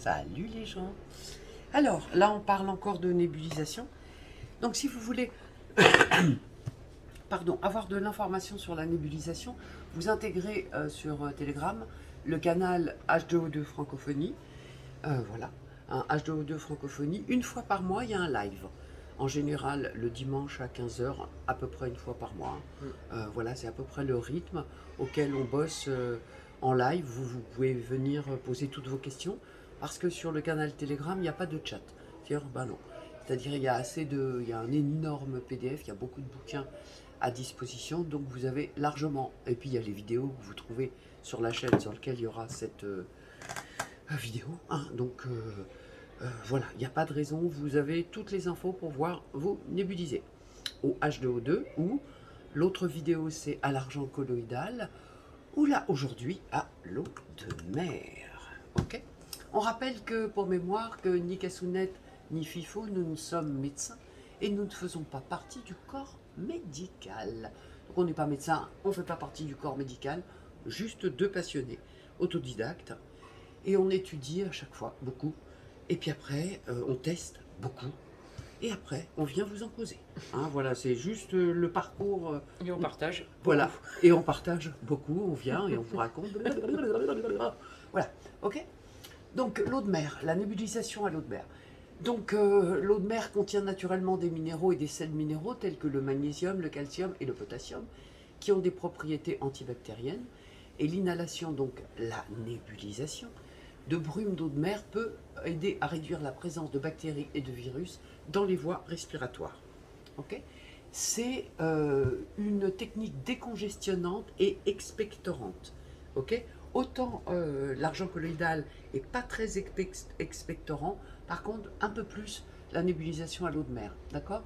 Salut les gens. Alors, là, on parle encore de nébulisation. Donc, si vous voulez avoir de l'information sur la nébulisation, vous intégrez sur Telegram le canal H2O2 Francophonie. Voilà, un H2O2 Francophonie. Une fois par mois, il y a un live. En général, le dimanche à 15 h, à peu près une fois par mois. Voilà, c'est à peu près le rythme auquel on bosse en live. Vous pouvez venir poser toutes vos questions. Parce que sur le canal Telegram, il n'y a pas de chat. C'est-à-dire, non. C'est-à-dire, il y a un énorme PDF, il y a beaucoup de bouquins à disposition, donc vous avez largement. Et puis il y a les vidéos que vous trouvez sur la chaîne sur laquelle il y aura cette vidéo. Donc voilà, il n'y a pas de raison, vous avez toutes les infos pour voir vous nébuliser au H2O2 ou l'autre vidéo c'est à l'argent colloïdal ou là aujourd'hui à l'eau de mer. Ok. On rappelle que, pour mémoire, que ni Cassounet ni Fifo, nous ne sommes médecins et nous ne faisons pas partie du corps médical. Donc on n'est pas médecin, on ne fait pas partie du corps médical, juste deux passionnés, autodidactes, et on étudie à chaque fois beaucoup, et puis après on teste beaucoup, et après on vient vous en causer. Voilà, c'est juste le parcours. Et on partage. Voilà, et on partage beaucoup, on vient et on vous raconte. Voilà, ok. Donc l'eau de mer, la nébulisation à l'eau de mer. Donc l'eau de mer contient naturellement des minéraux et des sels minéraux tels que le magnésium, le calcium et le potassium qui ont des propriétés antibactériennes. Et l'inhalation, donc la nébulisation, de brume d'eau de mer peut aider à réduire la présence de bactéries et de virus dans les voies respiratoires. Okay. C'est une technique décongestionnante et expectorante. Okay. Autant l'argent colloïdal n'est pas très expectorant, par contre un peu plus la nébulisation à l'eau de mer. D'accord.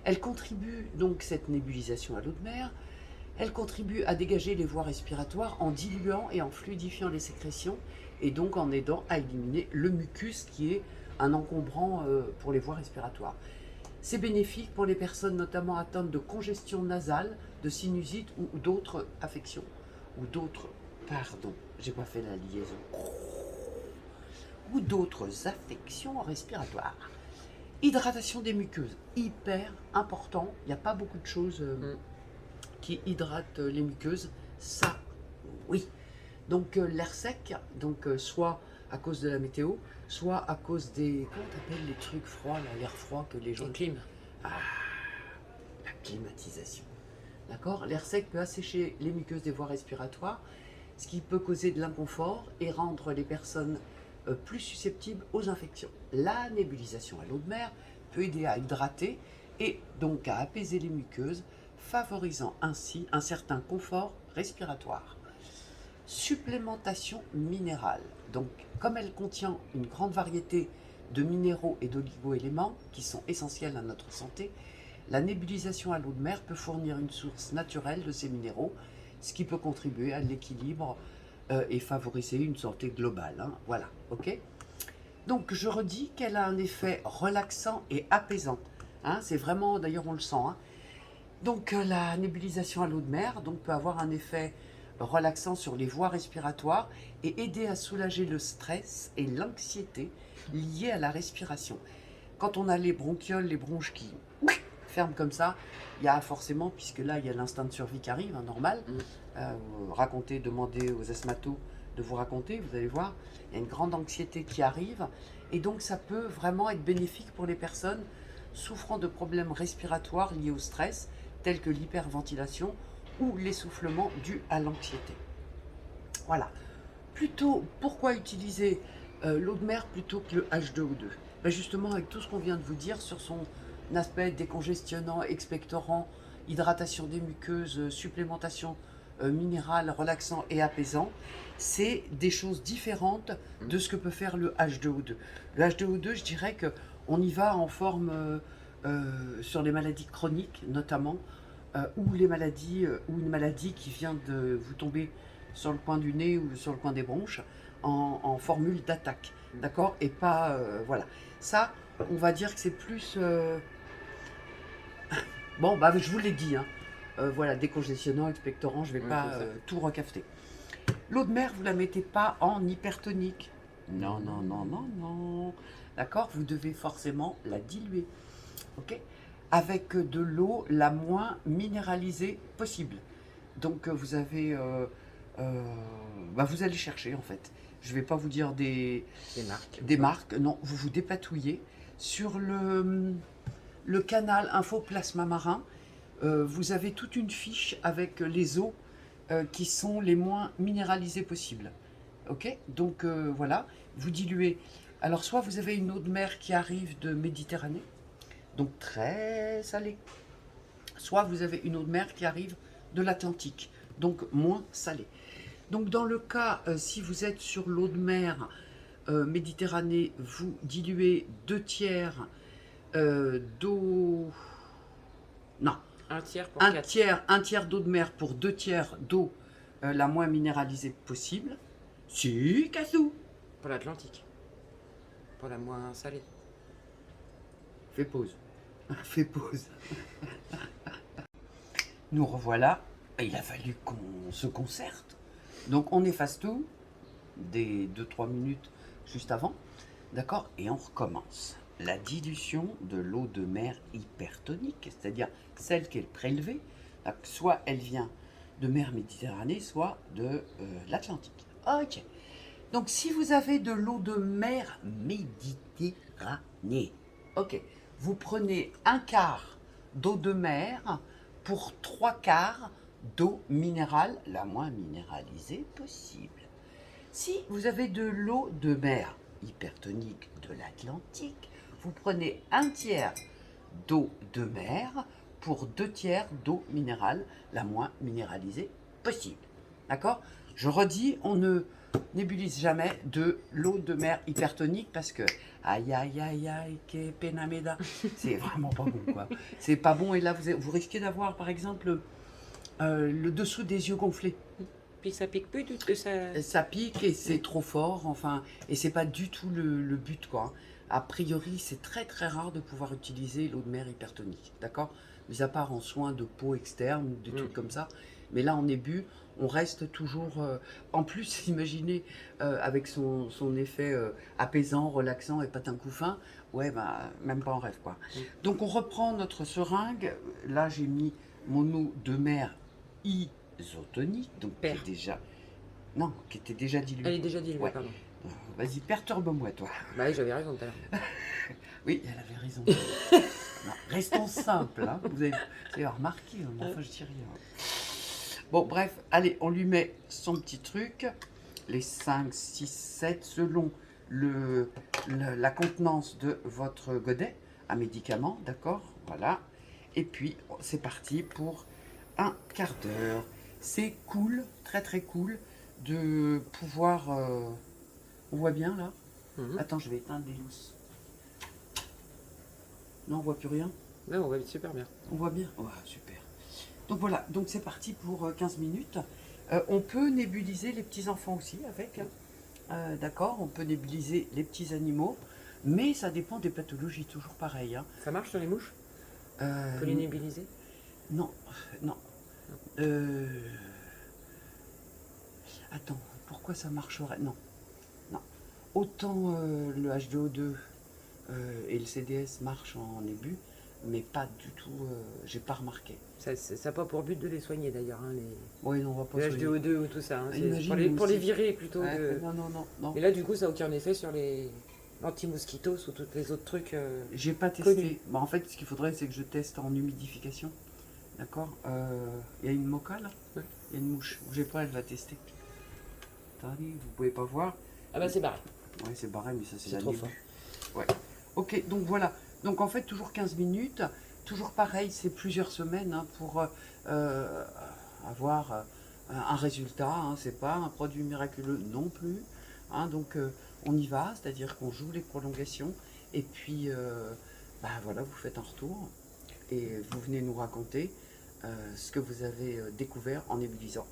Elle contribue donc, cette nébulisation à l'eau de mer, elle contribue à dégager les voies respiratoires en diluant et en fluidifiant les sécrétions et donc en aidant à éliminer le mucus qui est un encombrant pour les voies respiratoires. C'est bénéfique pour les personnes notamment atteintes de congestion nasale, de sinusite ou d'autres affections ou d'autres j'ai pas fait la liaison. Ou d'autres affections respiratoires. Hydratation des muqueuses, hyper important. Il n'y a pas beaucoup de choses qui hydratent les muqueuses. Ça, oui. Donc l'air sec, donc soit à cause de la météo, soit à cause des... Comment t'appelles les trucs froids, l'air froid que les gens... Clim. La climatisation. D'accord. L'air sec peut assécher les muqueuses des voies respiratoires, ce qui peut causer de l'inconfort et rendre les personnes plus susceptibles aux infections. La nébulisation à l'eau de mer peut aider à hydrater et donc à apaiser les muqueuses, favorisant ainsi un certain confort respiratoire. Supplémentation minérale. Donc, comme elle contient une grande variété de minéraux et d'oligo-éléments qui sont essentiels à notre santé, la nébulisation à l'eau de mer peut fournir une source naturelle de ces minéraux, ce qui peut contribuer à l'équilibre et favoriser une santé globale. Voilà, ok. Donc je redis qu'elle a un effet relaxant et apaisant. C'est vraiment, d'ailleurs on le sent. Donc la nébulisation à l'eau de mer peut avoir un effet relaxant sur les voies respiratoires et aider à soulager le stress et l'anxiété liés à la respiration. Quand on a les bronchioles, les bronches qui ferment comme ça, il y a forcément, puisque là il y a l'instinct de survie qui arrive, normal, demandez aux asthmatos de vous raconter, vous allez voir, il y a une grande anxiété qui arrive, et donc ça peut vraiment être bénéfique pour les personnes souffrant de problèmes respiratoires liés au stress, tels que l'hyperventilation ou l'essoufflement dû à l'anxiété. Voilà. Pourquoi utiliser l'eau de mer plutôt que le H2O2 ? Justement, avec tout ce qu'on vient de vous dire sur son aspect décongestionnant, expectorant, hydratation des muqueuses, supplémentation minérale, relaxant et apaisant, c'est des choses différentes de ce que peut faire le H2O2. Le H2O2, je dirais qu'on y va en forme sur les maladies chroniques notamment, ou une maladie qui vient de vous tomber sur le coin du nez ou sur le coin des bronches en formule d'attaque, d'accord. Et pas, voilà. Ça, on va dire que c'est plus... je vous l'ai dit, voilà, décongestionnant, expectorant, je ne vais pas tout recafeter. L'eau de mer, vous ne la mettez pas en hypertonique, Non, non, non, non, non. D'accord? Vous devez forcément la diluer. Ok? Avec de l'eau la moins minéralisée possible. Donc vous avez... vous allez chercher en fait. Je ne vais pas vous dire des marques. Non, vous vous dépatouillez. Sur le canal Info Plasma Marin, vous avez toute une fiche avec les eaux qui sont les moins minéralisées possibles. Ok? Donc voilà, vous diluez. Alors soit vous avez une eau de mer qui arrive de Méditerranée, donc très salée. Soit vous avez une eau de mer qui arrive de l'Atlantique, donc moins salée. Donc dans le cas, si vous êtes sur l'eau de mer Méditerranée, vous diluez 2 tiers d'eau... Non, Un tiers pour 4. un tiers d'eau de mer pour 2 tiers d'eau la moins minéralisée possible. Si, Kassou. Pour l'Atlantique. Pour la moins salée. Fais pause. Fais pause. Nous revoilà. Il a fallu qu'on se concerte. Donc on efface tout, des 2-3 minutes juste avant. D'accord? Et on recommence. La dilution de l'eau de mer hypertonique, c'est-à-dire celle qui est prélevée, soit elle vient de mer Méditerranée, soit de l'Atlantique. Ok. Donc si vous avez de l'eau de mer Méditerranée, ok, vous prenez un quart d'eau de mer pour 3 quarts d'eau minérale, la moins minéralisée possible. Si vous avez de l'eau de mer hypertonique de l'Atlantique, vous prenez un tiers d'eau de mer pour 2 tiers d'eau minérale, la moins minéralisée possible. D'accord? Je redis, on ne nébulise jamais de l'eau de mer hypertonique parce que aïe aïe aïe aïe que penameda, c'est vraiment pas bon quoi. C'est pas bon et là vous risquez d'avoir par exemple le dessous des yeux gonflés. Puis ça pique plus du tout. Ça pique et c'est trop fort, enfin, et c'est pas du tout le but quoi. A priori, c'est très très rare de pouvoir utiliser l'eau de mer hypertonique, d'accord? Mis à part en soins de peau externe ou des trucs comme ça. Mais là, en ébu, on reste toujours. En plus, imaginez avec son effet apaisant, relaxant et patin couffin, ouais, bah, même pas en rêve quoi. Donc, on reprend notre seringue. Là, j'ai mis mon eau de mer isotonique, donc qui est déjà. Non, qui était déjà diluée. Elle est déjà diluée, Ouais. pardon. Vas-y, perturbe-moi, toi. Bah oui, j'avais raison tout à l'heure. Oui, elle avait raison. Non, restons simples, hein. Vous avez remarqué, hein, mais enfin, je dis rien. Bon, bref, allez, on lui met son petit truc, les 5, 6, 7, selon la contenance de votre godet à médicaments, d'accord? Voilà. Et puis, c'est parti pour un quart d'heure. C'est cool, très très cool, de pouvoir... on voit bien, là? Attends, je vais éteindre les lousses. Non, on voit plus rien? Ouais, on va vite super bien. On voit bien? Ouais, super. Donc voilà, donc c'est parti pour 15 minutes. On peut nébuliser les petits enfants aussi avec, hein. D'accord, on peut nébuliser les petits animaux, mais ça dépend des pathologies, toujours pareil, hein. Ça marche sur les mouches? Euh, Faut les nébuliser? Non, non. Attends, pourquoi ça marcherait? Non, non. Autant le H2O2 et le CDS marchent en ébu, mais pas du tout, j'ai pas remarqué. Ça n'a pas pour but de les soigner d'ailleurs, hein, Oui, non, on va pas le soigner. H2O2 ou tout ça. Hein, Imagine, pour les aussi. virer plutôt. Ouais, non, non, non, non. Mais là, du coup, ça n'a aucun effet sur les anti-mosquitos ou tous les autres trucs. J'ai pas testé. Bah, en fait, ce qu'il faudrait, c'est que je teste en humidification. D'accord. Il y a une moka là. Ouais. Il y a une mouche. Bougez pas, elle va tester. Attendez, vous pouvez pas voir. Ah bah c'est barré. Ouais, c'est barré, mais ça, c'est trop début. fort. Ouais. Ok, donc voilà. Donc en fait, toujours 15 minutes. Toujours pareil, c'est plusieurs semaines hein, pour avoir un résultat. Hein, c'est pas un produit miraculeux non plus. Hein, donc on y va, c'est-à-dire qu'on joue les prolongations. Et puis, voilà, vous faites un retour. Et vous venez nous raconter ce que vous avez découvert en nébulisant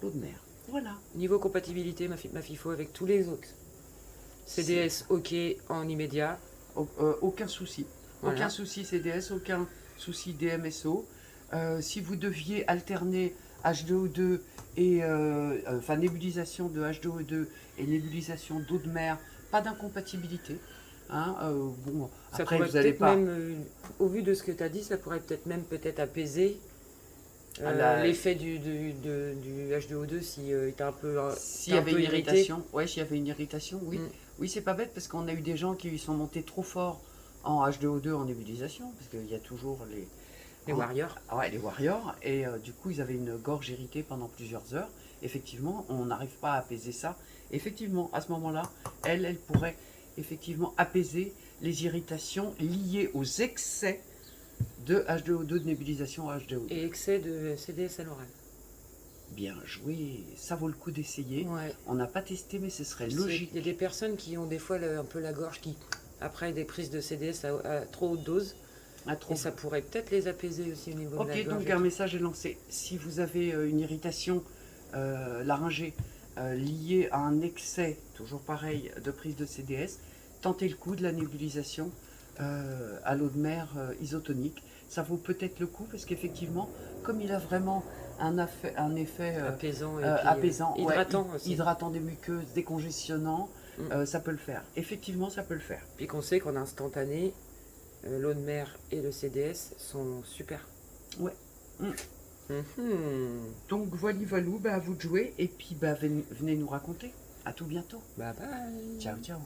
l'eau de mer. Voilà. Niveau compatibilité, ma FIFO avec tous les autres. CDS, ok, en immédiat. Aucun souci. Voilà. Aucun souci CDS, aucun souci DMSO. Si vous deviez alterner H2O2 et nébulisation de H2O2 et nébulisation d'eau de mer pas d'incompatibilité. Hein, bon, Ça après, pourrait vous n'allez peut-être pas. même, au vu de ce que tu as dit, ça pourrait peut-être apaiser La- l'effet du H2O2 si t'es un peu, S'il t'es y un avait peu une irrité. irritation, ouais, s'il y avait une irritation, oui. Mm. Oui, c'est pas bête parce qu'on a eu des gens qui sont montés trop fort en H2O2 en nébulisation, parce qu'il y a toujours Les Warriors. ouais, les warriors, et du coup, ils avaient une gorge irritée pendant plusieurs heures. Effectivement, on n'arrive pas à apaiser ça. Effectivement, à ce moment-là, elle pourrait effectivement apaiser les irritations liées aux excès de H2O2, de nébulisation à H2O2. Et excès de CDS à l'oral. Bien joué, ça vaut le coup d'essayer. Ouais. On n'a pas testé, mais ce serait Il logique. y a des personnes qui ont des fois un peu la gorge qui, après des prises de CDS à trop haute dose, À trop. et ça pourrait peut-être les apaiser aussi au niveau de la Ok, gorge. donc un message est lancé. Si vous avez une irritation laryngée liée à un excès, toujours pareil, de prise de CDS, tentez le coup de la nébulisation à l'eau de mer isotonique. Ça vaut peut-être le coup parce qu'effectivement, comme il a vraiment un effet Apaisant et puis, apaisant, ouais, hydratant aussi. hydratant des muqueuses, décongestionnant, Mm. ça peut le faire. Effectivement, ça peut le faire. Puis qu'on sait qu'en instantané, l'eau de mer et le CDS sont super. Ouais. Mm. Mhm. Donc voilà, à vous de jouer et puis venez nous raconter. À tout bientôt. Bye bye. Ciao, ciao.